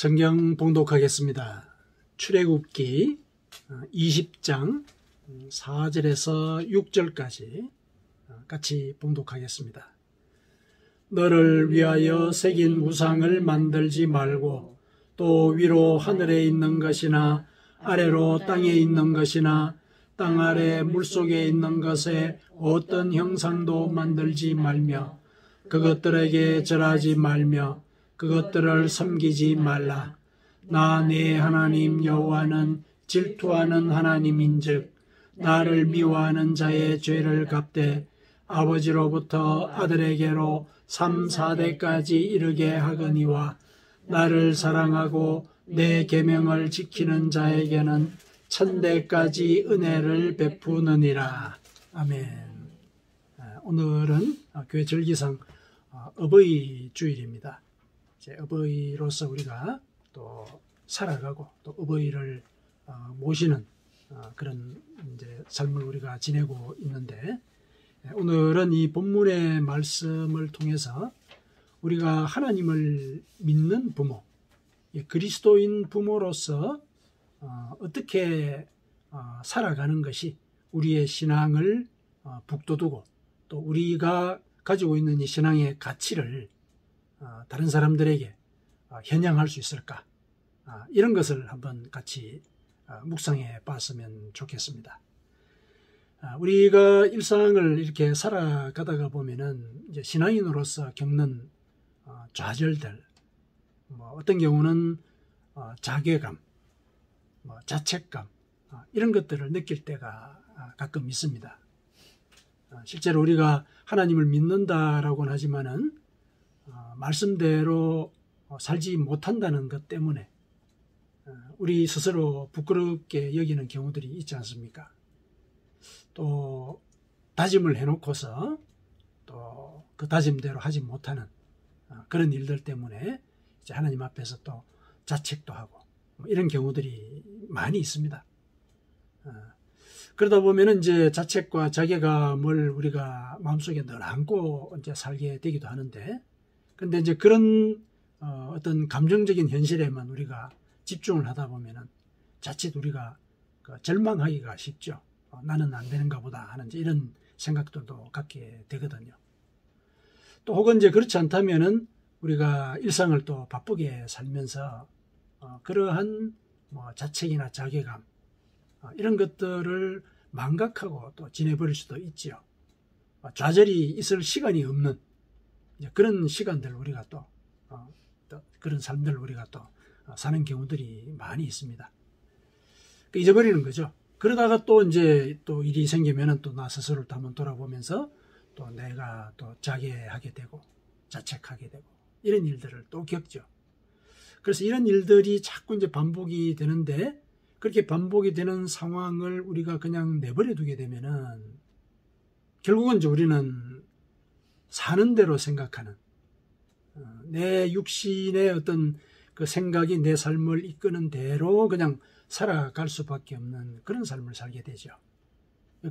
성경 봉독하겠습니다. 출애굽기 20장 4절에서 6절까지 같이 봉독하겠습니다. 너를 위하여 새긴 우상을 만들지 말고 또 위로 하늘에 있는 것이나 아래로 땅에 있는 것이나 땅 아래 물속에 있는 것에 어떤 형상도 만들지 말며 그것들에게 절하지 말며 그것들을 섬기지 말라. 나 네 하나님 여호와는 질투하는 하나님인즉 나를 미워하는 자의 죄를 갚되 아버지로부터 아들에게로 3, 4대까지 이르게 하거니와 나를 사랑하고 내 계명을 지키는 자에게는 1000대까지 은혜를 베푸느니라. 아멘. 오늘은 교회 절기상 어버이 주일입니다. 어버이로서 우리가 또 살아가고 또 어버이를 모시는 그런 이제 삶을 우리가 지내고 있는데, 오늘은 이 본문의 말씀을 통해서 우리가 하나님을 믿는 부모, 그리스도인 부모로서 어떻게 살아가는 것이 우리의 신앙을 북돋우고 또 우리가 가지고 있는 이 신앙의 가치를 다른 사람들에게 현양할 수 있을까, 이런 것을 한번 같이 묵상해 봤으면 좋겠습니다. 우리가 일상을 이렇게 살아가다가 보면은 이제 신앙인으로서 겪는 좌절들, 어떤 경우는 자괴감, 자책감, 이런 것들을 느낄 때가 가끔 있습니다. 실제로 우리가 하나님을 믿는다라고는 하지만은 말씀대로 살지 못한다는 것 때문에 우리 스스로 부끄럽게 여기는 경우들이 있지 않습니까? 또 다짐을 해놓고서 또 그 다짐대로 하지 못하는 그런 일들 때문에 이제 하나님 앞에서 또 자책도 하고 이런 경우들이 많이 있습니다. 그러다 보면은 이제 자책과 자괴감을 우리가 마음속에 늘 안고 이제 살게 되기도 하는데, 근데 이제 그런 어떤 감정적인 현실에만 우리가 집중을 하다 보면은 자칫 우리가 절망하기가 쉽죠. 나는 안 되는가 보다 하는 이런 생각들도 갖게 되거든요. 또 혹은 이제 그렇지 않다면은 우리가 일상을 또 바쁘게 살면서 그러한 자책이나 자괴감, 이런 것들을 망각하고 또 지내버릴 수도 있지요. 좌절이 있을 시간이 없는 그런 시간들, 우리가 또 그런 삶들을 우리가 또 사는 경우들이 많이 있습니다. 잊어버리는 거죠. 그러다가 또 이제 또 일이 생기면은 또 나 스스로를 한번 돌아보면서 또 내가 또 자괴하게 되고 자책하게 되고 이런 일들을 또 겪죠. 그래서 이런 일들이 자꾸 이제 반복이 되는데, 그렇게 반복이 되는 상황을 우리가 그냥 내버려 두게 되면은 결국은 이제 우리는 사는 대로 생각하는, 내 육신의 어떤 그 생각이 내 삶을 이끄는 대로 그냥 살아갈 수밖에 없는 그런 삶을 살게 되죠.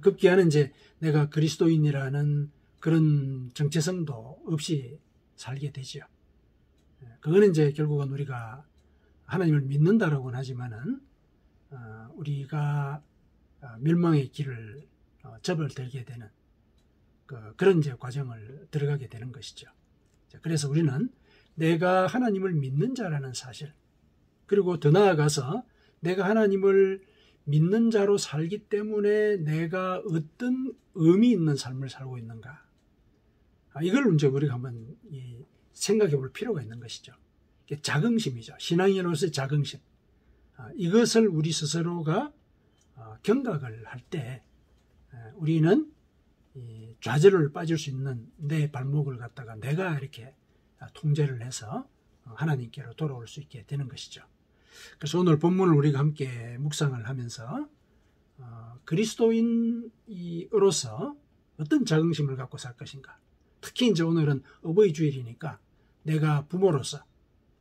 급기야는 이제 내가 그리스도인이라는 그런 정체성도 없이 살게 되죠. 그거는 이제 결국은 우리가 하나님을 믿는다라고는 하지만은 우리가 멸망의 길을 접어들게 되는 그런 이제 과정을 들어가게 되는 것이죠. 그래서 우리는 내가 하나님을 믿는 자라는 사실, 그리고 더 나아가서 내가 하나님을 믿는 자로 살기 때문에 내가 어떤 의미 있는 삶을 살고 있는가, 이걸 이제 우리가 한번 생각해 볼 필요가 있는 것이죠. 자긍심이죠. 신앙인으로서의 자긍심. 이것을 우리 스스로가 경각을 할 때 우리는 좌절을 빠질 수 있는 내 발목을 갖다가 내가 이렇게 통제를 해서 하나님께로 돌아올 수 있게 되는 것이죠. 그래서 오늘 본문을 우리가 함께 묵상을 하면서 그리스도인으로서 어떤 자긍심을 갖고 살 것인가, 특히 이제 오늘은 어버이 주일이니까 내가 부모로서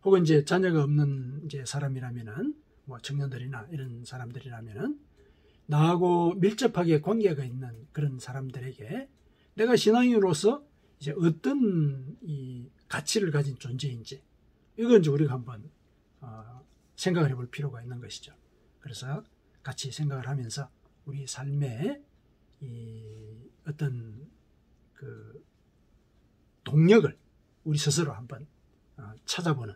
혹은 이제 자녀가 없는 이제 사람이라면은 청년들이나 이런 사람들이라면은 나하고 밀접하게 관계가 있는 그런 사람들에게 내가 신앙인으로서 이제 어떤 이 가치를 가진 존재인지, 이건 이제 우리가 한번 생각을 해볼 필요가 있는 것이죠. 그래서 같이 생각을 하면서 우리 삶의 이 어떤 그 동력을 우리 스스로 한번 찾아보는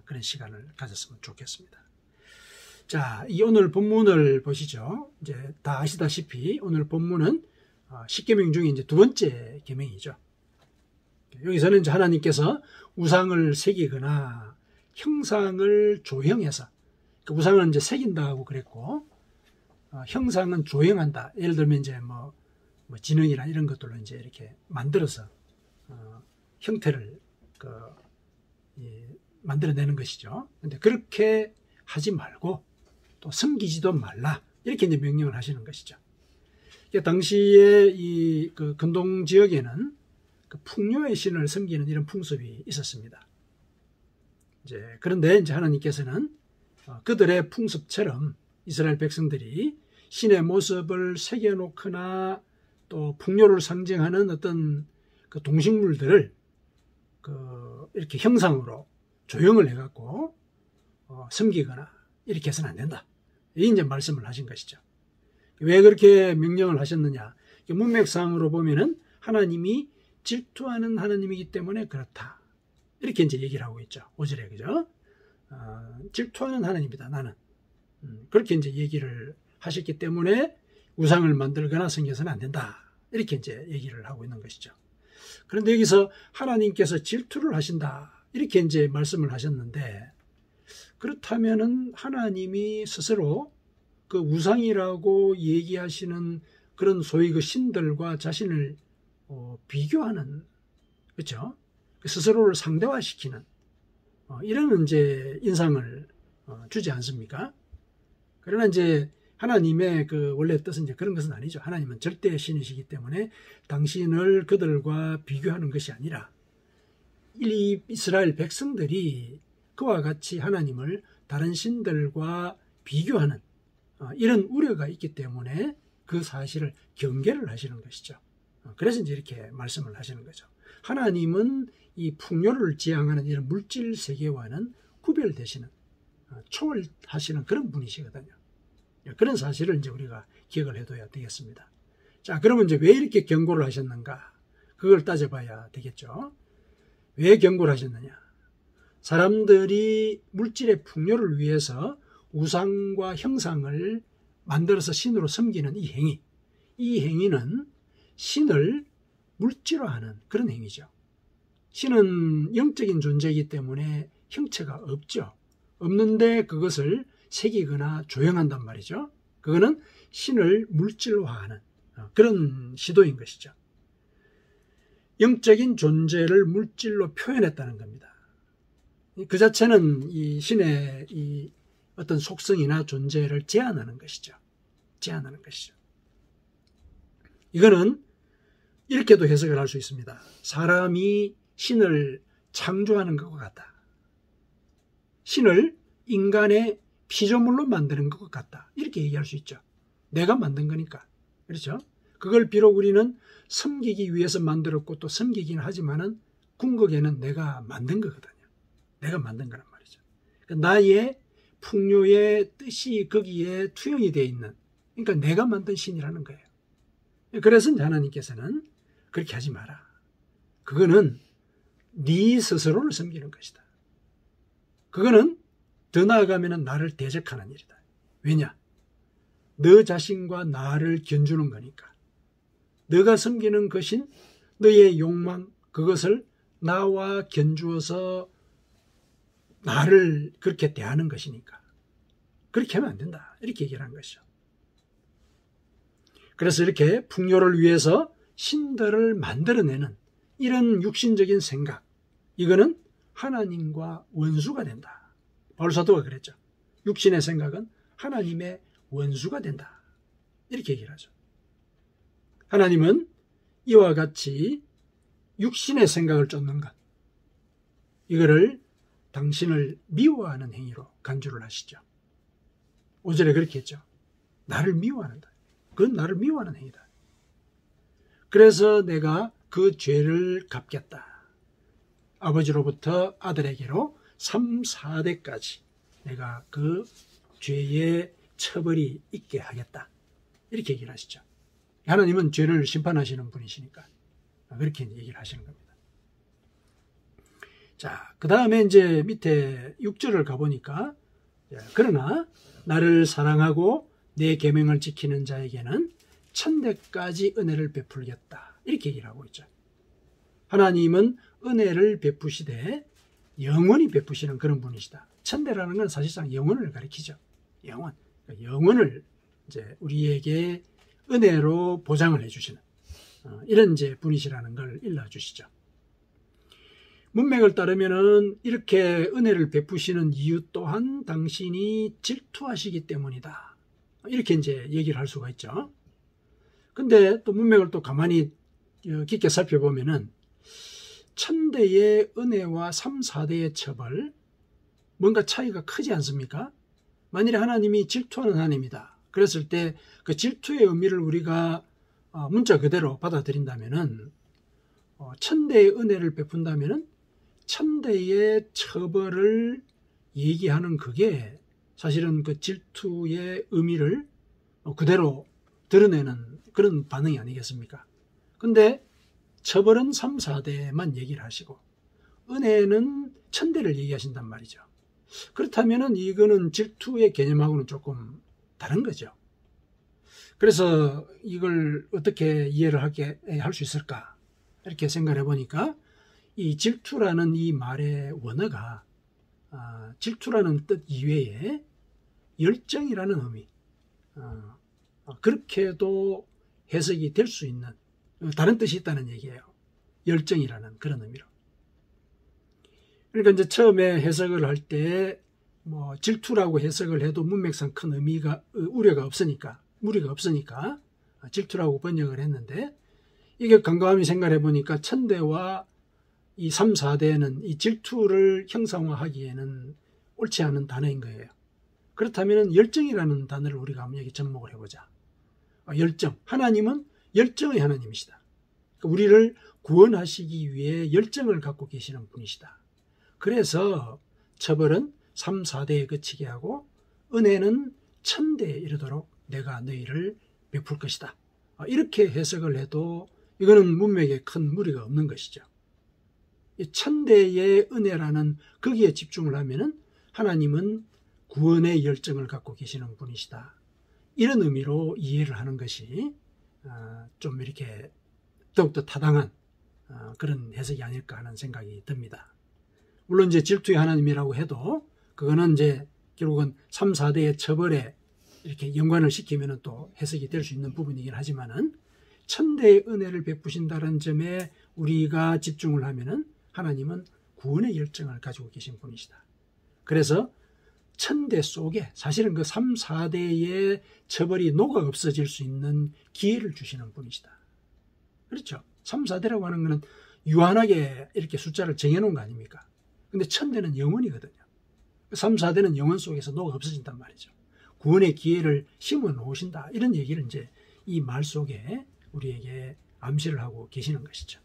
그런 시간을 가졌으면 좋겠습니다. 자, 이 오늘 본문을 보시죠. 이제 다 아시다시피 오늘 본문은 10계명 중에 이제 두 번째 계명이죠. 여기서는 이제 하나님께서 우상을 새기거나 형상을 조형해서, 그 우상은 이제 새긴다고 그랬고, 형상은 조형한다. 예를 들면 이제 뭐 지능이나 이런 것들로 이제 이렇게 만들어서 형태를 만들어내는 것이죠. 근데 그렇게 하지 말고 또 섬기지도 말라. 이렇게 이제 명령을 하시는 것이죠. 당시에 이 그 근동 지역에는 그 풍요의 신을 섬기는 이런 풍습이 있었습니다. 그런데 이제 하나님께서는 그들의 풍습처럼 이스라엘 백성들이 신의 모습을 새겨놓거나 또 풍요를 상징하는 어떤 그 동식물들을 이렇게 형상으로 조형을 해갖고 섬기거나 이렇게 해서는 안 된다. 이 이제 말씀을 하신 것이죠. 왜 그렇게 명령을 하셨느냐? 문맥상으로 보면은 하나님이 질투하는 하나님이기 때문에 그렇다. 이렇게 이제 얘기를 하고 있죠. 5절에, 그죠? 질투하는 하나님이다, 나는. 그렇게 이제 얘기를 하셨기 때문에 우상을 만들거나 섬겨서는 안 된다. 이렇게 이제 얘기를 하고 있는 것이죠. 그런데 여기서 하나님께서 질투를 하신다. 이렇게 이제 말씀을 하셨는데, 그렇다면은 하나님이 스스로 그 우상이라고 얘기하시는 그런 소위 그 신들과 자신을 비교하는, 그렇죠? 스스로를 상대화시키는 이런 이제 인상을 주지 않습니까? 그러나 이제 하나님의 그 원래 뜻은 이제 그런 것은 아니죠. 하나님은 절대 신이시기 때문에 당신을 그들과 비교하는 것이 아니라 이 이스라엘 백성들이 그와 같이 하나님을 다른 신들과 비교하는 이런 우려가 있기 때문에 그 사실을 경계를 하시는 것이죠. 그래서 이제 이렇게 말씀을 하시는 거죠. 하나님은 이 풍요를 지향하는 이런 물질 세계와는 구별되시는, 초월하시는 그런 분이시거든요. 그런 사실을 이제 우리가 기억을 해둬야 되겠습니다. 자, 그러면 이제 왜 이렇게 경고를 하셨는가? 그걸 따져봐야 되겠죠. 왜 경고를 하셨느냐? 사람들이 물질의 풍요를 위해서 우상과 형상을 만들어서 신으로 섬기는 이 행위는 신을 물질화하는 그런 행위죠. 신은 영적인 존재이기 때문에 형체가 없죠. 없는데 그것을 새기거나 조형한단 말이죠. 그거는 신을 물질화하는 그런 시도인 것이죠. 영적인 존재를 물질로 표현했다는 겁니다. 그 자체는 이 신의 이 어떤 속성이나 존재를 제한하는 것이죠. 제한하는 것이죠. 이거는 이렇게도 해석을 할 수 있습니다. 사람이 신을 창조하는 것과 같다. 신을 인간의 피조물로 만드는 것과 같다. 이렇게 얘기할 수 있죠. 내가 만든 거니까. 그렇죠? 그걸 비록 우리는 섬기기 위해서 만들었고 또 섬기긴 하지만은 궁극에는 내가 만든 거거든요. 내가 만든 거란 말이죠. 나의 풍요의 뜻이 거기에 투영이 되어 있는, 그러니까 내가 만든 신이라는 거예요. 그래서 하나님께서는 그렇게 하지 마라. 그거는 네 스스로를 섬기는 것이다. 그거는 더 나아가면 나를 대적하는 일이다. 왜냐? 너 자신과 나를 견주는 거니까. 너가 섬기는 것인 너의 욕망, 그것을 나와 견주어서 나를 그렇게 대하는 것이니까. 그렇게 하면 안 된다. 이렇게 얘기를 한 것이죠. 그래서 이렇게 풍요를 위해서 신들을 만들어내는 이런 육신적인 생각, 이거는 하나님과 원수가 된다. 바울 사도가 그랬죠. 육신의 생각은 하나님의 원수가 된다. 이렇게 얘기를 하죠. 하나님은 이와 같이 육신의 생각을 쫓는 것, 이거를 당신을 미워하는 행위로 간주를 하시죠. 5절에 그렇게 했죠. 나를 미워한다. 그건 나를 미워하는 행위다. 그래서 내가 그 죄를 갚겠다. 아버지로부터 아들에게로 3, 4대까지 내가 그 죄의 처벌이 있게 하겠다. 이렇게 얘기를 하시죠. 하나님은 죄를 심판하시는 분이시니까 그렇게 얘기를 하시는 겁니다. 자, 그 다음에 이제 밑에 6절을 가보니까 그러나 나를 사랑하고 내 계명을 지키는 자에게는 천대까지 은혜를 베풀겠다. 이렇게 얘기를 하고 있죠. 하나님은 은혜를 베푸시되 영원히 베푸시는 그런 분이시다. 천대라는 건 사실상 영원을 가리키죠. 영원. 영원을 이제 우리에게 은혜로 보장을 해주시는 이런 이제 분이시라는 걸 일러주시죠. 문맥을 따르면은 이렇게 은혜를 베푸시는 이유 또한 당신이 질투하시기 때문이다. 이렇게 이제 얘기를 할 수가 있죠. 근데 또 문맥을 또 가만히 깊게 살펴보면은 천대의 은혜와 3, 4대의 처벌 뭔가 차이가 크지 않습니까? 만일에 하나님이 질투하는 하나님이다. 그랬을 때 그 질투의 의미를 우리가 문자 그대로 받아들인다면은 천대의 은혜를 베푼다면은 천대의 처벌을 얘기하는 그게 사실은 그 질투의 의미를 그대로 드러내는 그런 반응이 아니겠습니까? 근데 처벌은 3, 4대만 얘기를 하시고 은혜는 천대를 얘기하신단 말이죠. 그렇다면은 이거는 질투의 개념하고는 조금 다른 거죠. 그래서 이걸 어떻게 이해를 할 수 있을까? 이렇게 생각을 해보니까 이 질투라는 이 말의 원어가 질투라는 뜻 이외에 열정이라는 의미, 그렇게도 해석이 될 수 있는 다른 뜻이 있다는 얘기예요. 열정이라는 그런 의미로. 그러니까 이제 처음에 해석을 할 때 뭐 질투라고 해석을 해도 문맥상 큰 의미가 우려가 없으니까 무리가 없으니까 질투라고 번역을 했는데 이게 곰곰이 생각해 보니까 천대와 이 3, 4대는 이 질투를 형상화하기에는 옳지 않은 단어인 거예요. 그렇다면 열정이라는 단어를 우리가 한번 여기 접목을 해보자. 열정. 하나님은 열정의 하나님이시다. 우리를 구원하시기 위해 열정을 갖고 계시는 분이시다. 그래서 처벌은 3, 4대에 그치게 하고 은혜는 천대에 이르도록 내가 너희를 베풀 것이다. 이렇게 해석을 해도 이거는 문맥에 큰 무리가 없는 것이죠. 이 천대의 은혜라는 거기에 집중을 하면은 하나님은 구원의 열정을 갖고 계시는 분이시다. 이런 의미로 이해를 하는 것이 좀 이렇게 더욱더 타당한 그런 해석이 아닐까 하는 생각이 듭니다. 물론 이제 질투의 하나님이라고 해도 그거는 이제 결국은 3, 4대의 처벌에 이렇게 연관을 시키면 또 해석이 될 수 있는 부분이긴 하지만은 천대의 은혜를 베푸신다는 점에 우리가 집중을 하면은 하나님은 구원의 열정을 가지고 계신 분이시다. 그래서 천대 속에 사실은 그 3, 4대의 처벌이 녹아 없어질 수 있는 기회를 주시는 분이시다. 그렇죠? 3, 4대라고 하는 것은 유한하게 이렇게 숫자를 정해놓은 거 아닙니까? 근데 천대는 영원이거든요. 3, 4대는 영원 속에서 녹아 없어진단 말이죠. 구원의 기회를 심어 놓으신다. 이런 얘기를 이제 이 말 속에 우리에게 암시를 하고 계시는 것이죠.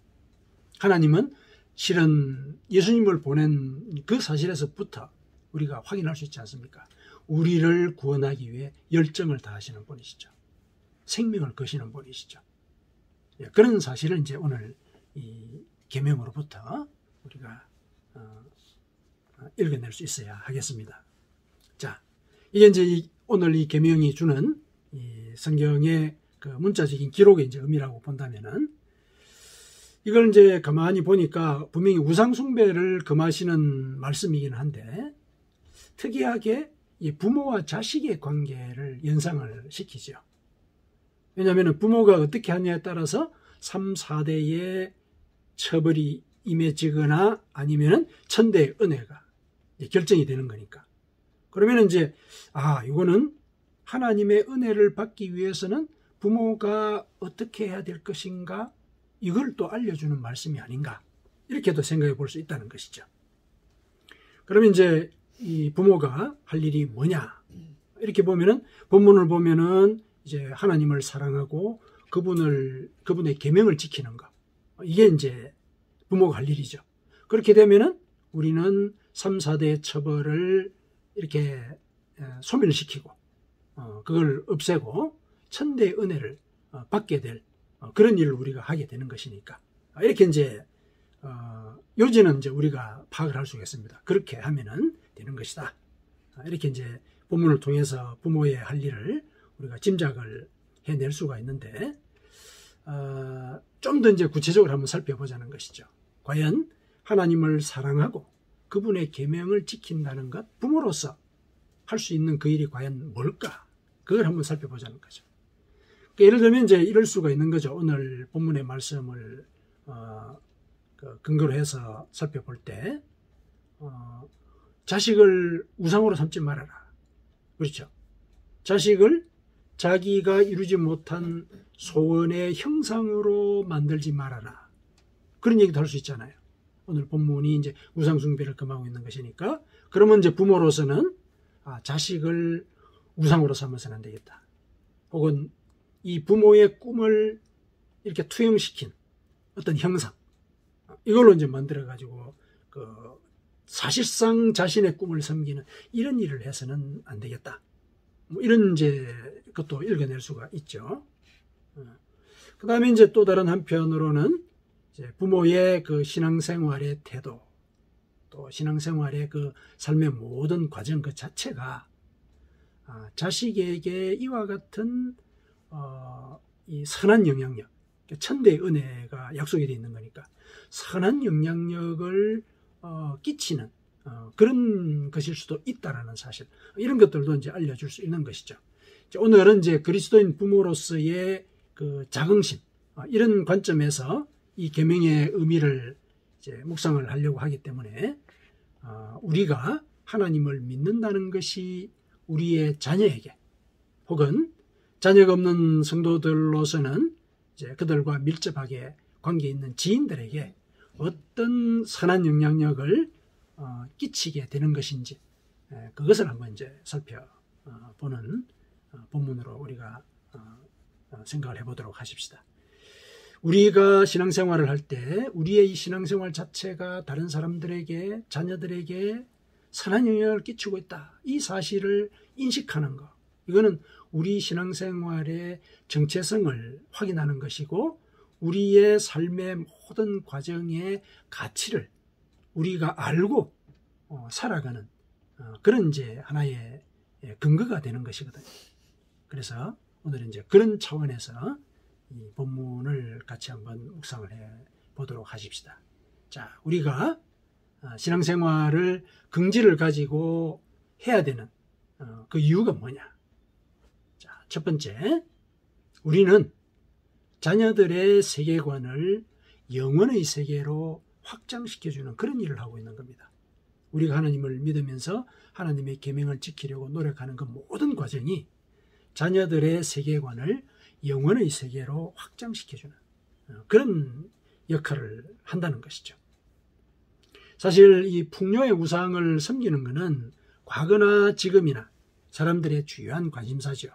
하나님은 실은 예수님을 보낸 그 사실에서부터 우리가 확인할 수 있지 않습니까? 우리를 구원하기 위해 열정을 다하시는 분이시죠. 생명을 거시는 분이시죠. 그런 사실을 이제 오늘 이 계명으로부터 우리가 읽어낼 수 있어야 하겠습니다. 자, 이게 이제 오늘 이 계명이 주는 이 성경의 그 문자적인 기록의 이제 의미라고 본다면은 이걸 이제 가만히 보니까 분명히 우상숭배를 금하시는 말씀이긴 한데 특이하게 이 부모와 자식의 관계를 연상을 시키죠. 왜냐하면 부모가 어떻게 하냐에 따라서 3, 4대의 처벌이 임해지거나 아니면은 천대의 은혜가 결정이 되는 거니까. 그러면 이제 이거는 하나님의 은혜를 받기 위해서는 부모가 어떻게 해야 될 것인가 이걸 또 알려주는 말씀이 아닌가 이렇게도 생각해 볼 수 있다는 것이죠. 그러면 이제 이 부모가 할 일이 뭐냐 이렇게 보면은 본문을 보면은 이제 하나님을 사랑하고 그분의 계명을 지키는 것 이게 이제 부모가 할 일이죠. 그렇게 되면은 우리는 3, 4대의 처벌을 이렇게 소멸시키고 그걸 없애고 천대의 은혜를 받게 될 그런 일을 우리가 하게 되는 것이니까 이렇게 이제 요지는 이제 우리가 파악을 할 수가 있습니다. 그렇게 하면은 되는 것이다. 이렇게 이제 본문을 통해서 부모의 할 일을 우리가 짐작을 해낼 수가 있는데 좀 더 이제 구체적으로 한번 살펴보자는 것이죠. 과연 하나님을 사랑하고 그분의 계명을 지킨다는 것, 부모로서 할 수 있는 그 일이 과연 뭘까? 그걸 한번 살펴보자는 거죠. 그러니까 예를 들면 이제 이럴 수가 있는 거죠. 오늘 본문의 말씀을 근거로 해서 살펴볼 때 자식을 우상으로 삼지 말아라. 그렇죠. 자식을 자기가 이루지 못한 소원의 형상으로 만들지 말아라. 그런 얘기도 할 수 있잖아요. 오늘 본문이 이제 우상숭배를 금하고 있는 것이니까 그러면 이제 부모로서는 자식을 우상으로 삼아서는 안 되겠다. 혹은 이 부모의 꿈을 이렇게 투영시킨 어떤 형상 이걸로 이제 만들어 가지고 사실상 자신의 꿈을 섬기는 이런 일을 해서는 안 되겠다. 뭐 이런 이제 것도 읽어낼 수가 있죠. 그 다음에 이제 또 다른 한편으로는 이제 부모의 그 신앙생활의 태도, 또 신앙생활의 그 삶의 모든 과정 그 자체가 자식에게 이와 같은 이 선한 영향력, 천대의 은혜가 약속이 되어 있는 거니까 선한 영향력을 끼치는 그런 것일 수도 있다라는 사실, 이런 것들도 이제 알려줄 수 있는 것이죠. 오늘은 이제 그리스도인 부모로서의 그 자긍심, 이런 관점에서 이 계명의 의미를 이제 묵상을 하려고 하기 때문에 우리가 하나님을 믿는다는 것이 우리의 자녀에게 혹은 자녀가 없는 성도들로서는 이제 그들과 밀접하게 관계 있는 지인들에게 어떤 선한 영향력을 끼치게 되는 것인지 그것을 한번 이제 살펴보는 본문으로 우리가 생각을 해보도록 하십시다. 우리가 신앙생활을 할 때 우리의 이 신앙생활 자체가 다른 사람들에게, 자녀들에게 선한 영향을 끼치고 있다. 이 사실을 인식하는 것. 이거는 우리 신앙생활의 정체성을 확인하는 것이고 우리의 삶의 모든 과정의 가치를 우리가 알고 살아가는 그런 이제 하나의 근거가 되는 것이거든요. 그래서 오늘은 이제 그런 차원에서 이 본문을 같이 한번 묵상을 해 보도록 하십시다. 자, 우리가 신앙생활을 긍지를 가지고 해야 되는 그 이유가 뭐냐? 자, 첫 번째, 우리는 자녀들의 세계관을 영원의 세계로 확장시켜주는 그런 일을 하고 있는 겁니다. 우리가 하나님을 믿으면서 하나님의 계명을 지키려고 노력하는 그 모든 과정이 자녀들의 세계관을 영원의 세계로 확장시켜주는 그런 역할을 한다는 것이죠. 사실 이 풍요의 우상을 섬기는 것은 과거나 지금이나 사람들의 주요한 관심사죠.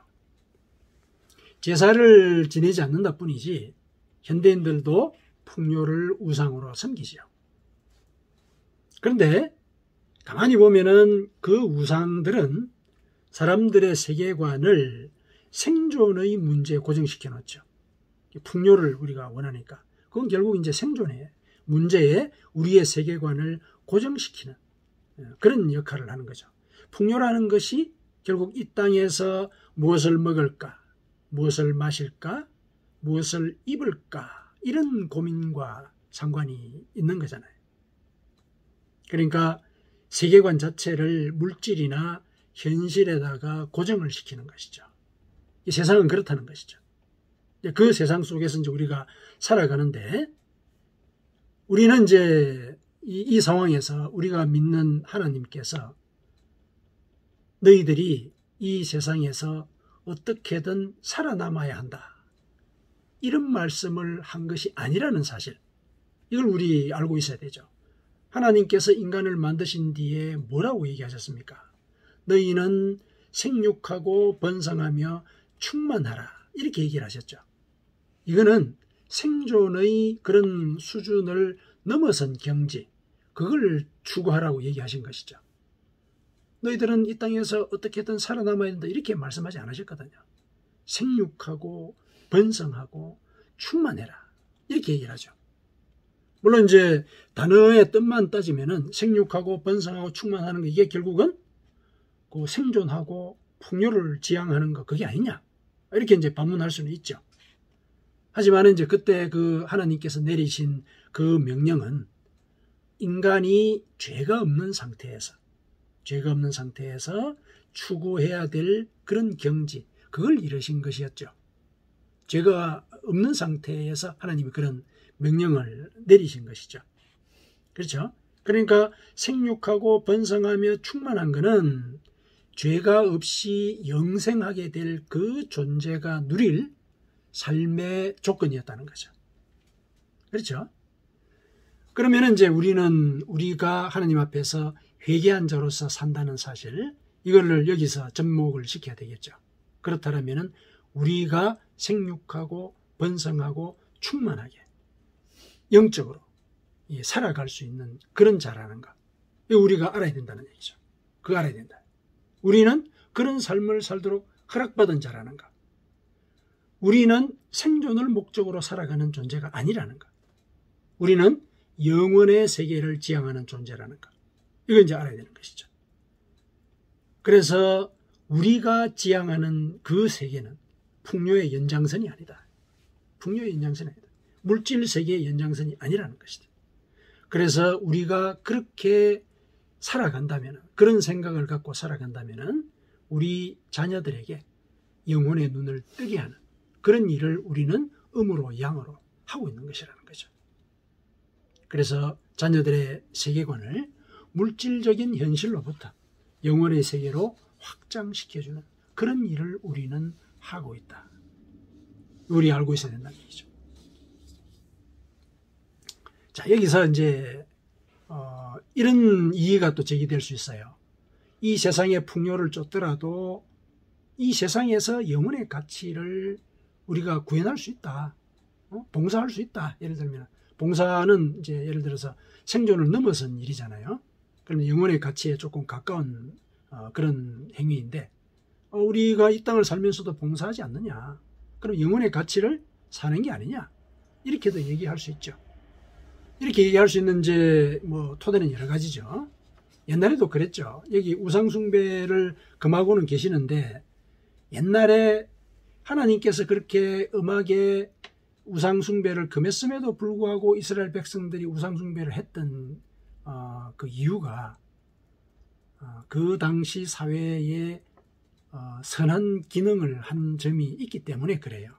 제사를 지내지 않는다 뿐이지 현대인들도 풍요를 우상으로 섬기죠. 그런데 가만히 보면은 그 우상들은 사람들의 세계관을 생존의 문제에 고정시켜 놓죠. 풍요를 우리가 원하니까 그건 결국 이제 생존의 문제에 우리의 세계관을 고정시키는 그런 역할을 하는 거죠. 풍요라는 것이 결국 이 땅에서 무엇을 먹을까, 무엇을 마실까, 무엇을 입을까 이런 고민과 상관이 있는 거잖아요. 그러니까 세계관 자체를 물질이나 현실에다가 고정을 시키는 것이죠. 이 세상은 그렇다는 것이죠. 그 세상 속에서 이제 우리가 살아가는데 우리는 이제 이 상황에서 우리가 믿는 하나님께서 너희들이 이 세상에서 어떻게든 살아남아야 한다. 이런 말씀을 한 것이 아니라는 사실. 이걸 우리 알고 있어야 되죠. 하나님께서 인간을 만드신 뒤에 뭐라고 얘기하셨습니까? 너희는 생육하고 번성하며 충만하라. 이렇게 얘기를 하셨죠. 이거는 생존의 그런 수준을 넘어선 경지, 그걸 추구하라고 얘기하신 것이죠. 너희들은 이 땅에서 어떻게든 살아남아야 된다 이렇게 말씀하지 않으셨거든요. 생육하고 번성하고 충만해라 이렇게 얘기를 하죠. 물론 이제 단어의 뜻만 따지면은 생육하고 번성하고 충만하는 거 이게 결국은 그 생존하고 풍요를 지향하는 거 그게 아니냐 이렇게 이제 반문할 수는 있죠. 하지만 이제 그때 그 하나님께서 내리신 그 명령은 인간이 죄가 없는 상태에서 추구해야 될 그런 경지 그걸 이루신 것이었죠. 죄가 없는 상태에서 하나님이 그런 명령을 내리신 것이죠. 그렇죠? 그러니까 생육하고 번성하며 충만한 것은 죄가 없이 영생하게 될 그 존재가 누릴 삶의 조건이었다는 거죠. 그렇죠? 그러면 이제 우리가 하나님 앞에서 회개한 자로서 산다는 사실, 이거를 여기서 접목을 시켜야 되겠죠. 그렇다면 우리가 생육하고 번성하고 충만하게 영적으로 살아갈 수 있는 그런 자라는 것. 이거 우리가 알아야 된다는 얘기죠. 그거 알아야 된다. 우리는 그런 삶을 살도록 허락받은 자라는 것. 우리는 생존을 목적으로 살아가는 존재가 아니라는 것. 우리는 영원의 세계를 지향하는 존재라는 것. 이걸 이제 알아야 되는 것이죠. 그래서 우리가 지향하는 그 세계는 풍요의 연장선이 아니다. 풍요의 연장선이 아니다. 물질 세계의 연장선이 아니라는 것이다. 그래서 우리가 그렇게 살아간다면, 그런 생각을 갖고 살아간다면 우리 자녀들에게 영혼의 눈을 뜨게 하는 그런 일을 우리는 음으로 양으로 하고 있는 것이라는 거죠. 그래서 자녀들의 세계관을 물질적인 현실로부터 영혼의 세계로 확장시켜주는 그런 일을 우리는 하고 있다. 우리 알고 있어야 된다는 얘기죠. 자, 여기서 이제 이런 이해가 또 제기될 수 있어요. 이 세상의 풍요를 쫓더라도 이 세상에서 영혼의 가치를 우리가 구현할 수 있다. 봉사할 수 있다. 예를 들면 봉사는 이제 예를 들어서 생존을 넘어선 일이잖아요. 그러면 영혼의 가치에 조금 가까운 그런 행위인데 우리가 이 땅을 살면서도 봉사하지 않느냐. 그럼 영혼의 가치를 사는 게 아니냐. 이렇게도 얘기할 수 있죠. 이렇게 얘기할 수 있는 이제 토대는 여러 가지죠. 옛날에도 그랬죠. 여기 우상숭배를 금하고는 계시는데 옛날에 하나님께서 그렇게 음하게 우상숭배를 금했음에도 불구하고 이스라엘 백성들이 우상숭배를 했던 그 이유가 그 당시 사회에 선한 기능을 한 점이 있기 때문에 그래요.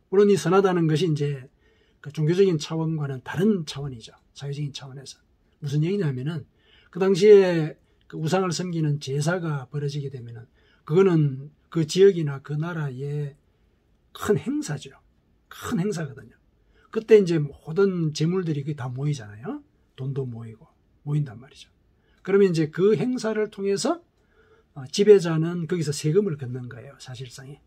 물론 이 선하다는 것이 이제 그 종교적인 차원과는 다른 차원이죠. 사회적인 차원에서. 무슨 얘기냐면은 그 당시에 그 우상을 섬기는 제사가 벌어지게 되면은 그거는 그 지역이나 그 나라의 큰 행사죠. 큰 행사거든요. 그때 이제 모든 재물들이 다 모이잖아요. 돈도 모인단 말이죠. 그러면 이제 그 행사를 통해서 지배자는 거기서 세금을 걷는 거예요. 사실상에.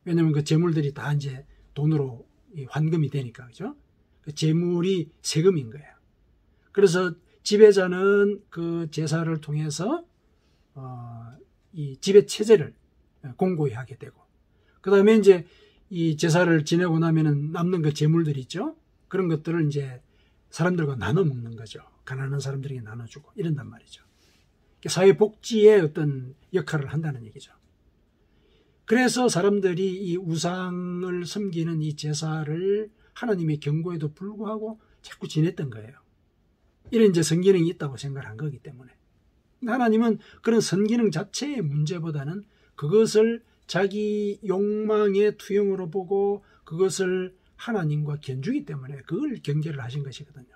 왜냐하면 그 재물들이 다 이제 돈으로 환금이 되니까, 그죠? 그 재물이 세금인 거예요. 그래서 지배자는 그 제사를 통해서 이 지배 체제를 공고히 하게 되고, 그 다음에 이제 이 제사를 지내고 나면은 남는 그 재물들 있죠? 그런 것들을 이제 사람들과 나눠 먹는 거죠. 가난한 사람들에게 나눠주고 이런단 말이죠. 사회복지의 어떤 역할을 한다는 얘기죠. 그래서 사람들이 이 우상을 섬기는 이 제사를 하나님의 경고에도 불구하고 자꾸 지냈던 거예요. 이런 이제 선기능이 있다고 생각한 거기 때문에. 하나님은 그런 선기능 자체의 문제보다는 그것을 자기 욕망의 투영으로 보고 그것을 하나님과 견주기 때문에 그걸 경계를 하신 것이거든요.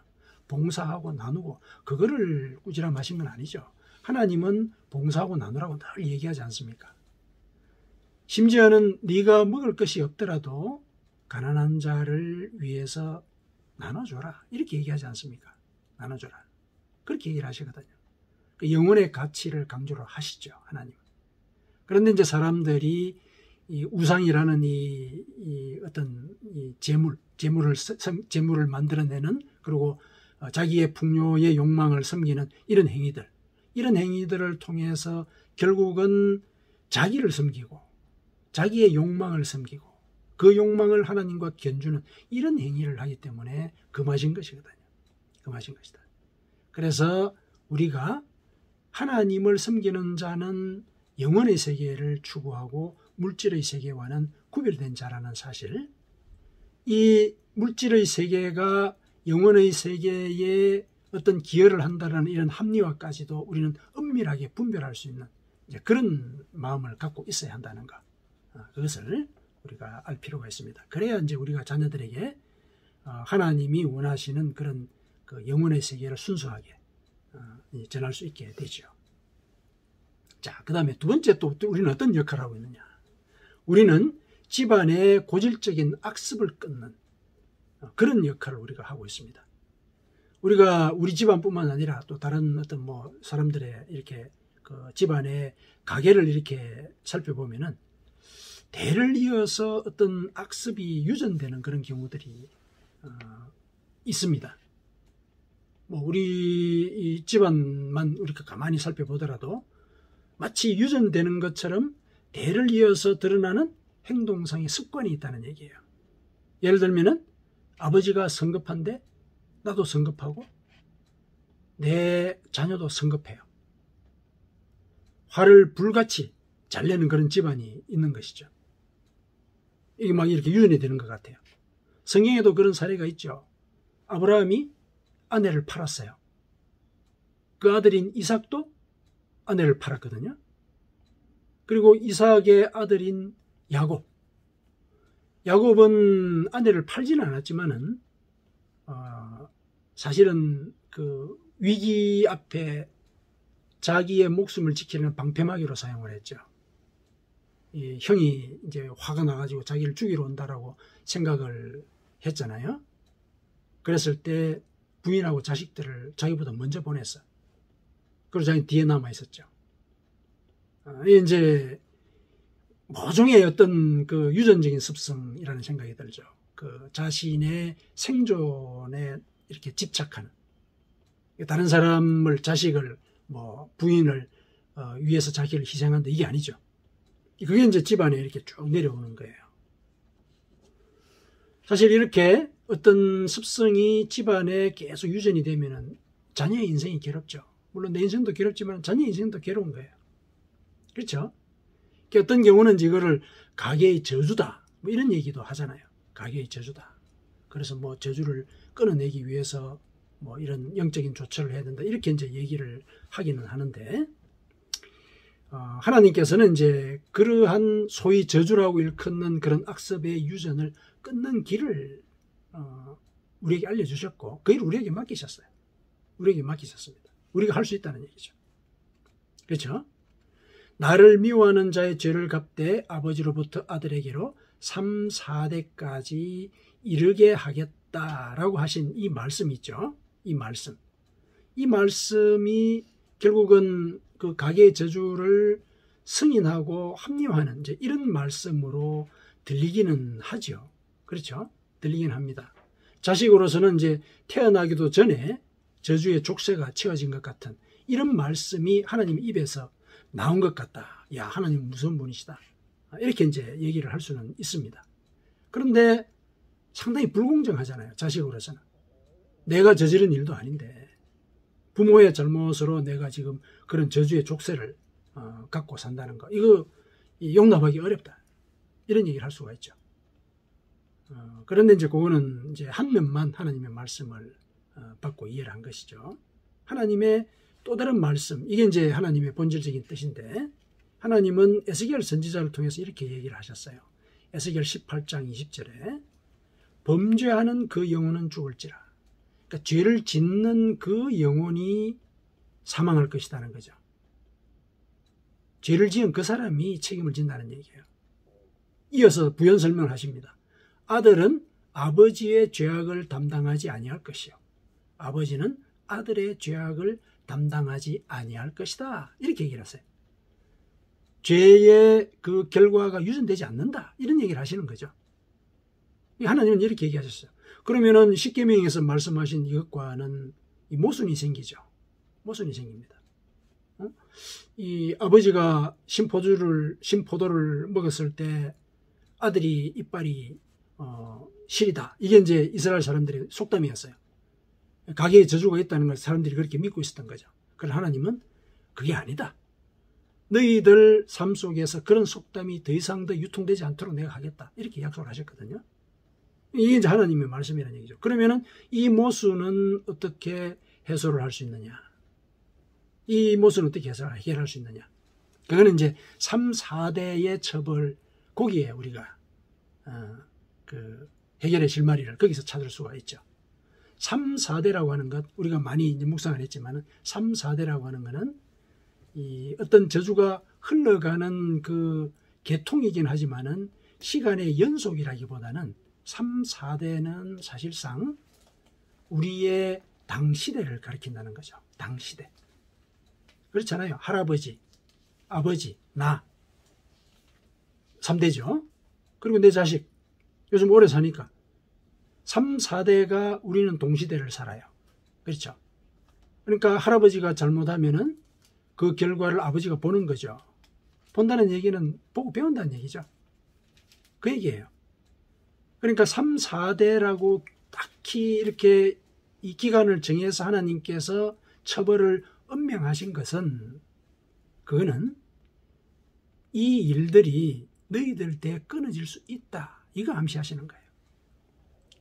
봉사하고 나누고 그거를 꾸지람하신 건 아니죠. 하나님은 봉사하고 나누라고 늘 얘기하지 않습니까? 심지어는 네가 먹을 것이 없더라도 가난한 자를 위해서 나눠줘라 이렇게 얘기하지 않습니까? 나눠줘라 그렇게 얘기를 하시거든요. 그 영혼의 가치를 강조를 하시죠. 하나님은. 그런데 이제 사람들이 이 우상이라는 이 어떤 이 재물을 만들어내는 그리고 자기의 풍요의 욕망을 섬기는 이런 행위들 이런 행위들을 통해서 결국은 자기를 섬기고 자기의 욕망을 섬기고 그 욕망을 하나님과 견주는 이런 행위를 하기 때문에 금하신 것이거든요. 금하신 것이다. 그래서 우리가 하나님을 섬기는 자는 영혼의 세계를 추구하고 물질의 세계와는 구별된 자라는 사실, 이 물질의 세계가 영혼의 세계에 어떤 기여를 한다는 이런 합리화까지도 우리는 엄밀하게 분별할 수 있는 이제 그런 마음을 갖고 있어야 한다는 것, 그것을 우리가 알 필요가 있습니다. 그래야 이제 우리가 자녀들에게 하나님이 원하시는 그런 그 영혼의 세계를 순수하게 전할 수 있게 되죠. 자, 그 다음에 두 번째 또 우리는 어떤 역할을 하고 있느냐. 우리는 집안의 고질적인 악습을 끊는 그런 역할을 우리가 하고 있습니다. 우리가 우리 집안뿐만 아니라 또 다른 어떤 뭐 사람들의 이렇게 그 집안의 가계를 이렇게 살펴보면은 대를 이어서 어떤 악습이 유전되는 그런 경우들이 있습니다. 뭐 우리 이 집안만 우리가 가만히 살펴보더라도 마치 유전되는 것처럼 대를 이어서 드러나는 행동상의 습관이 있다는 얘기예요. 예를 들면은 아버지가 성급한데 나도 성급하고 내 자녀도 성급해요. 화를 불같이 잘 내는 그런 집안이 있는 것이죠. 이게 막 이렇게 유전이 되는 것 같아요. 성경에도 그런 사례가 있죠. 아브라함이 아내를 팔았어요. 그 아들인 이삭도 아내를 팔았거든요. 그리고 이삭의 아들인 야곱. 야곱은 아내를 팔지는 않았지만은 사실은 그 위기 앞에 자기의 목숨을 지키는 방패막이로 사용을 했죠. 이 형이 이제 화가 나가지고 자기를 죽이러 온다라고 생각을 했잖아요. 그랬을 때 부인하고 자식들을 자기보다 먼저 보냈어. 그리고 자기 뒤에 남아 있었죠. 이제 모종의 어떤 그 유전적인 습성이라는 생각이 들죠. 그 자신의 생존에 이렇게 집착하는, 다른 사람을, 자식을, 뭐 부인을 위해서 자기를 희생한다, 이게 아니죠. 그게 이제 집안에 이렇게 쭉 내려오는 거예요. 사실 이렇게 어떤 습성이 집안에 계속 유전이 되면은 자녀의 인생이 괴롭죠. 물론 내 인생도 괴롭지만 자녀 인생도 괴로운 거예요. 그렇죠? 어떤 경우는 이거를 가계의 저주다, 뭐 이런 얘기도 하잖아요. 가계의 저주다. 그래서 뭐 저주를 끊어내기 위해서 뭐 이런 영적인 조처를 해야 된다, 이렇게 이제 얘기를 하기는 하는데, 하나님께서는 이제 그러한 소위 저주라고 일컫는 그런 악습의 유전을 끊는 길을 우리에게 알려주셨고, 그 일을 우리에게 맡기셨어요. 우리에게 맡기셨습니다. 우리가 할 수 있다는 얘기죠. 그렇죠? 나를 미워하는 자의 죄를 갚되 아버지로부터 아들에게로 3, 4대까지 이르게 하겠다라고 하신 이 말씀 있죠. 이 말씀이 결국은 그 가계의 저주를 승인하고 합리화하는 이제 이런 말씀으로 들리기는 하죠. 그렇죠? 들리긴 합니다. 자식으로서는 이제 태어나기도 전에 저주의 족쇄가 채워진 것 같은 이런 말씀이 하나님 입에서 나온 것 같다. 야, 하나님 무서운 분이시다. 이렇게 이제 얘기를 할 수는 있습니다. 그런데 상당히 불공정하잖아요. 자식으로서는. 내가 저지른 일도 아닌데 부모의 잘못으로 내가 지금 그런 저주의 족쇄를 갖고 산다는 거, 이거 용납하기 어렵다, 이런 얘기를 할 수가 있죠. 그런데 이제 그거는 이제 한 면만 하나님의 말씀을 받고 이해를 한 것이죠. 하나님의 또 다른 말씀, 이게 이제 하나님의 본질적인 뜻인데, 하나님은 에스겔 선지자를 통해서 이렇게 얘기를 하셨어요. 에스겔 18장 20절에 범죄하는 그 영혼은 죽을지라. 그러니까 죄를 짓는 그 영혼이 사망할 것이라는 거죠. 죄를 지은 그 사람이 책임을 진다는 얘기예요. 이어서 부연 설명을 하십니다. 아들은 아버지의 죄악을 담당하지 아니할 것이요, 아버지는 아들의 죄악을 담당하지 아니할 것이다, 이렇게 얘기를 하세요. 죄의 그 결과가 유전되지 않는다, 이런 얘기를 하시는 거죠. 하나님은 이렇게 얘기하셨어요. 그러면은 십계명에서 말씀하신 이것과는 모순이 생기죠. 모순이 생깁니다. 이 아버지가 신포도를 먹었을 때 아들이 이빨이 시리다. 이게 이제 이스라엘 사람들의 속담이었어요. 가게에 저주가 있다는 걸 사람들이 그렇게 믿고 있었던 거죠. 그러나 하나님은 그게 아니다. 너희들 삶 속에서 그런 속담이 더 이상 더 유통되지 않도록 내가 하겠다. 이렇게 약속을 하셨거든요. 이게 이제 하나님의 말씀이라는 얘기죠. 그러면은 이 모순은 어떻게 해소를 할 수 있느냐? 이 모순은 어떻게 해결할 수 있느냐? 그거는 이제 3, 4대의 처벌, 거기에 우리가 그 해결의 실마리를 거기서 찾을 수가 있죠. 3, 4대라고 하는 것, 우리가 많이 이제 묵상을 했지만은 3, 4대라고 하는 것은 이 어떤 저주가 흘러가는 그 계통이긴 하지만은 시간의 연속이라기보다는 3, 4대는 사실상 우리의 당시대를 가리킨다는 거죠. 당시대. 그렇잖아요. 할아버지, 아버지, 나. 3대죠. 그리고 내 자식. 요즘 오래 사니까. 3, 4대가 우리는 동시대를 살아요. 그렇죠. 그러니까 할아버지가 잘못하면은 그 결과를 아버지가 보는 거죠. 본다는 얘기는 보고 배운다는 얘기죠. 그 얘기예요. 그러니까 3, 4대라고 딱히 이렇게 이 기간을 정해서 하나님께서 처벌을 엄명하신 것은 그거는 이 일들이 너희들 때에 끊어질 수 있다. 이거 암시하시는 거예요.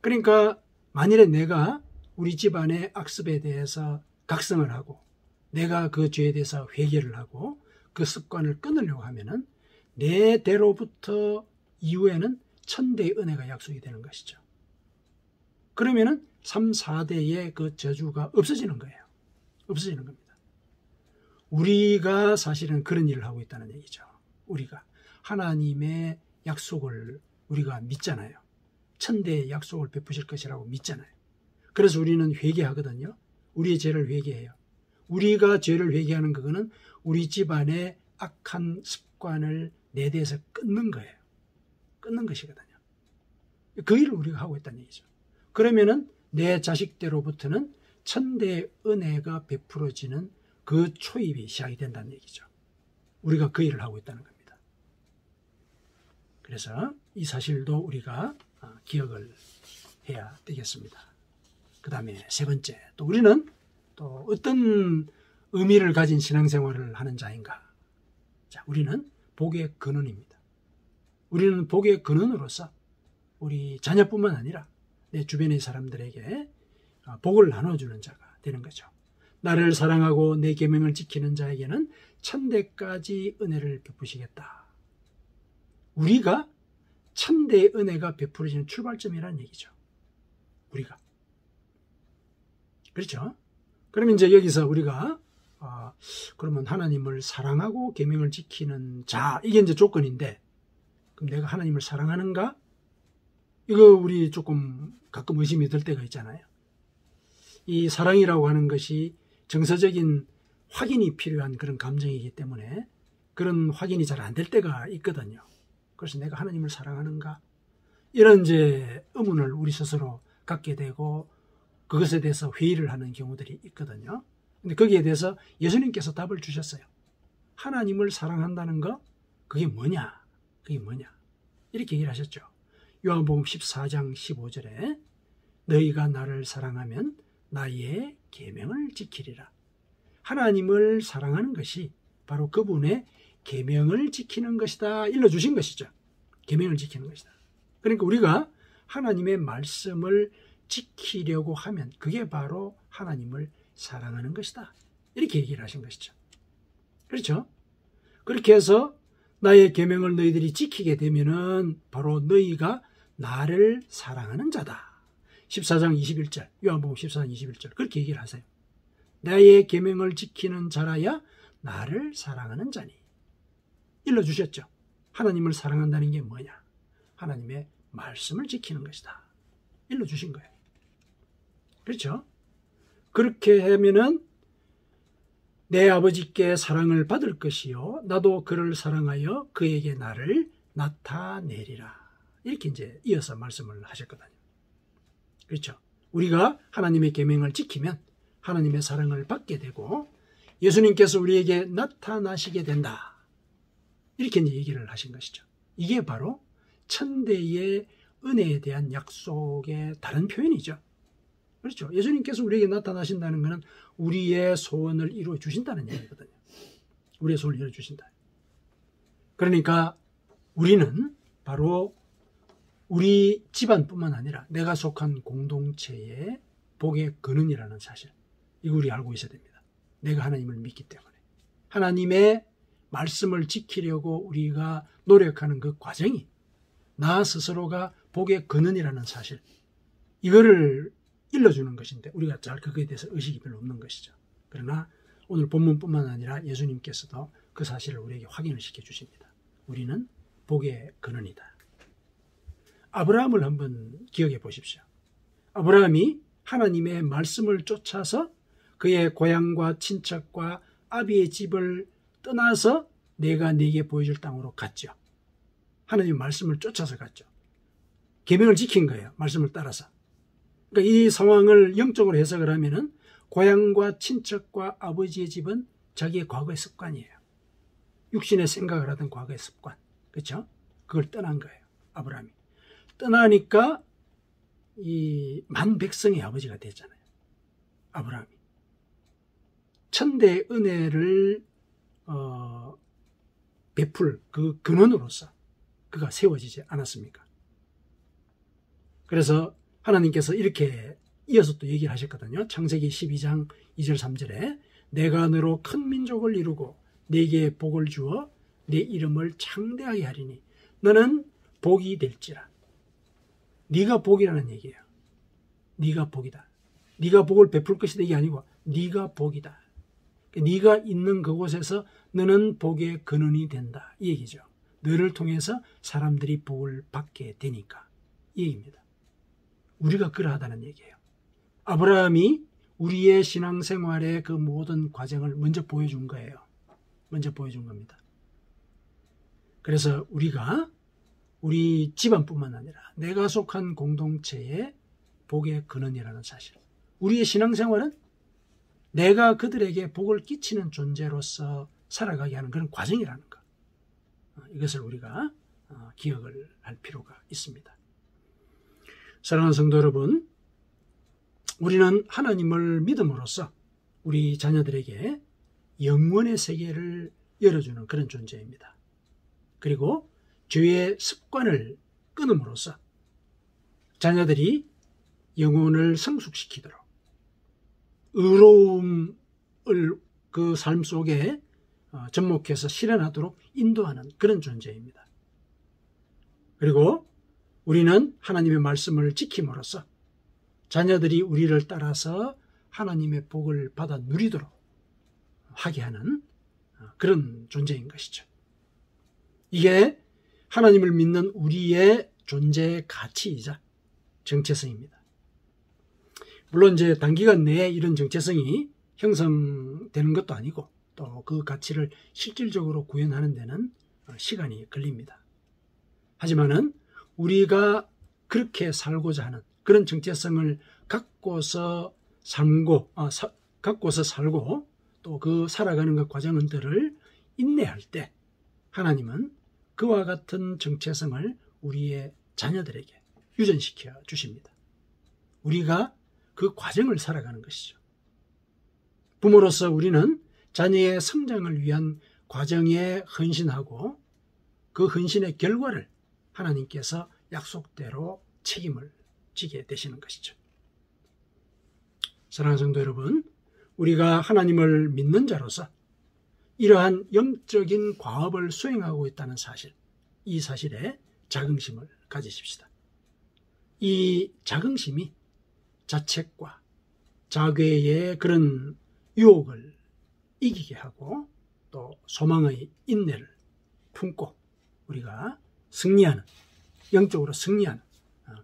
그러니까 만일에 내가 우리 집안의 악습에 대해서 각성을 하고 내가 그 죄에 대해서 회개를 하고 그 습관을 끊으려고 하면은 내 대로부터 이후에는 천대의 은혜가 약속이 되는 것이죠. 그러면은 3, 4대의 그 저주가 없어지는 거예요. 없어지는 겁니다. 우리가 사실은 그런 일을 하고 있다는 얘기죠. 우리가 하나님의 약속을 우리가 믿잖아요. 천대의 약속을 베푸실 것이라고 믿잖아요. 그래서 우리는 회개하거든요. 우리의 죄를 회개해요. 우리가 죄를 회개하는 그거는 우리 집안의 악한 습관을 내 대해서 끊는 거예요. 끊는 것이거든요. 그 일을 우리가 하고 있다는 얘기죠. 그러면은 내 자식대로부터는 천대의 은혜가 베풀어지는 그 초입이 시작이 된다는 얘기죠. 우리가 그 일을 하고 있다는 겁니다. 그래서 이 사실도 우리가 기억을 해야 되겠습니다. 그 다음에 세 번째, 또 우리는 또 어떤 의미를 가진 신앙생활을 하는 자인가? 자, 우리는 복의 근원입니다. 우리는 복의 근원으로서 우리 자녀뿐만 아니라 내 주변의 사람들에게 복을 나눠주는 자가 되는 거죠. 나를 사랑하고 내 계명을 지키는 자에게는 천대까지 은혜를 베푸시겠다. 우리가 천대의 은혜가 베풀어지는 출발점이라는 얘기죠. 우리가. 그렇죠? 그러면 이제 여기서 우리가 그러면 하나님을 사랑하고 계명을 지키는 자, 이게 이제 조건인데, 그럼 내가 하나님을 사랑하는가? 이거 우리 조금 가끔 의심이 들 때가 있잖아요. 이 사랑이라고 하는 것이 정서적인 확인이 필요한 그런 감정이기 때문에 그런 확인이 잘 안 될 때가 있거든요. 그래서 내가 하나님을 사랑하는가? 이런 이제 의문을 우리 스스로 갖게 되고 그것에 대해서 회의를 하는 경우들이 있거든요. 근데 거기에 대해서 예수님께서 답을 주셨어요. 하나님을 사랑한다는 거, 그게 뭐냐? 그게 뭐냐? 이렇게 얘기를 하셨죠. 요한복음 14장 15절에 너희가 나를 사랑하면 나의 계명을 지키리라. 하나님을 사랑하는 것이 바로 그분의 계명을 지키는 것이다. 일러주신 것이죠. 계명을 지키는 것이다. 그러니까 우리가 하나님의 말씀을 지키려고 하면 그게 바로 하나님을 사랑하는 것이다. 이렇게 얘기를 하신 것이죠. 그렇죠? 그렇게 해서 나의 계명을 너희들이 지키게 되면은 바로 너희가 나를 사랑하는 자다. 14장 21절, 요한복음 14장 21절 그렇게 얘기를 하세요. 나의 계명을 지키는 자라야 나를 사랑하는 자니. 일러주셨죠. 하나님을 사랑한다는 게 뭐냐? 하나님의 말씀을 지키는 것이다. 일러주신 거예요. 그렇죠? 그렇게 하면은 내 아버지께 사랑을 받을 것이요 나도 그를 사랑하여 그에게 나를 나타내리라. 이렇게 이제 이어서 말씀을 하셨거든요. 그렇죠? 우리가 하나님의 계명을 지키면 하나님의 사랑을 받게 되고 예수님께서 우리에게 나타나시게 된다. 이렇게 이제 얘기를 하신 것이죠. 이게 바로 천대의 은혜에 대한 약속의 다른 표현이죠. 그렇죠. 예수님께서 우리에게 나타나신다는 것은 우리의 소원을 이루어 주신다는 얘기거든요. 우리의 소원을 이루어 주신다. 그러니까 우리는 바로 우리 집안뿐만 아니라 내가 속한 공동체의 복의 근원이라는 사실, 이거 우리 알고 있어야 됩니다. 내가 하나님을 믿기 때문에 하나님의 말씀을 지키려고 우리가 노력하는 그 과정이 나 스스로가 복의 근원이라는 사실, 이거를 일러주는 것인데 우리가 잘 그거에 대해서 의식이 별로 없는 것이죠. 그러나 오늘 본문뿐만 아니라 예수님께서도 그 사실을 우리에게 확인을 시켜주십니다. 우리는 복의 근원이다. 아브라함을 한번 기억해 보십시오. 아브라함이 하나님의 말씀을 쫓아서 그의 고향과 친척과 아비의 집을 떠나서 내가 네게 보여줄 땅으로 갔죠. 하나님의 말씀을 쫓아서 갔죠. 계명을 지킨 거예요. 말씀을 따라서. 그러니까 이 상황을 영적으로 해석을 하면은 고향과 친척과 아버지의 집은 자기의 과거의 습관이에요. 육신의 생각을 하던 과거의 습관. 그렇죠? 그걸 떠난 거예요. 아브라함이. 떠나니까 이 만 백성의 아버지가 됐잖아요. 아브라함이. 천대의 은혜를 베풀 그 근원으로서 그가 세워지지 않았습니까? 그래서 하나님께서 이렇게 이어서 또 얘기를 하셨거든요. 창세기 12장 2절 3절에 내가 너로 큰 민족을 이루고 네게 복을 주어 네 이름을 창대하게 하리니 너는 복이 될지라. 네가 복이라는 얘기예요. 네가 복이다. 네가 복을 베풀 것이다 이게 아니고 네가 복이다. 네가 있는 그곳에서 너는 복의 근원이 된다 이 얘기죠. 너를 통해서 사람들이 복을 받게 되니까 이 얘기입니다. 우리가 그러하다는 얘기예요. 아브라함이 우리의 신앙생활의 그 모든 과정을 먼저 보여준 거예요. 먼저 보여준 겁니다. 그래서 우리가 우리 집안뿐만 아니라 내가 속한 공동체의 복의 근원이라는 사실, 우리의 신앙생활은 내가 그들에게 복을 끼치는 존재로서 살아가게 하는 그런 과정이라는 것, 이것을 우리가 기억을 할 필요가 있습니다. 사랑하는 성도 여러분, 우리는 하나님을 믿음으로써 우리 자녀들에게 영원의 세계를 열어주는 그런 존재입니다. 그리고 죄의 습관을 끊음으로써 자녀들이 영혼을 성숙시키도록 의로움을 그 삶 속에 접목해서 실현하도록 인도하는 그런 존재입니다. 그리고 우리는 하나님의 말씀을 지킴으로써 자녀들이 우리를 따라서 하나님의 복을 받아 누리도록 하게 하는 그런 존재인 것이죠. 이게 하나님을 믿는 우리의 존재의 가치이자 정체성입니다. 물론 이제 단기간 내에 이런 정체성이 형성되는 것도 아니고 또 그 가치를 실질적으로 구현하는 데는 시간이 걸립니다. 하지만은 우리가 그렇게 살고자 하는 그런 정체성을 갖고서 살고 또 그 살아가는 그 과정들을 인내할 때 하나님은 그와 같은 정체성을 우리의 자녀들에게 유전시켜 주십니다. 우리가 그 과정을 살아가는 것이죠. 부모로서 우리는 자녀의 성장을 위한 과정에 헌신하고 그 헌신의 결과를 하나님께서 약속대로 책임을 지게 되시는 것이죠. 사랑하는 성도 여러분, 우리가 하나님을 믿는 자로서 이러한 영적인 과업을 수행하고 있다는 사실, 이 사실에 자긍심을 가지십시다. 이 자긍심이 자책과 자괴의 그런 유혹을 이기게 하고 또 소망의 인내를 품고 우리가 승리하는, 영적으로 승리하는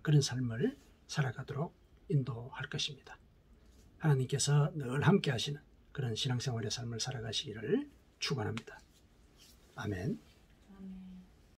그런 삶을 살아가도록 인도할 것입니다. 하나님께서 늘 함께 하시는 그런 신앙생활의 삶을 살아가시기를 축원합니다. 아멘.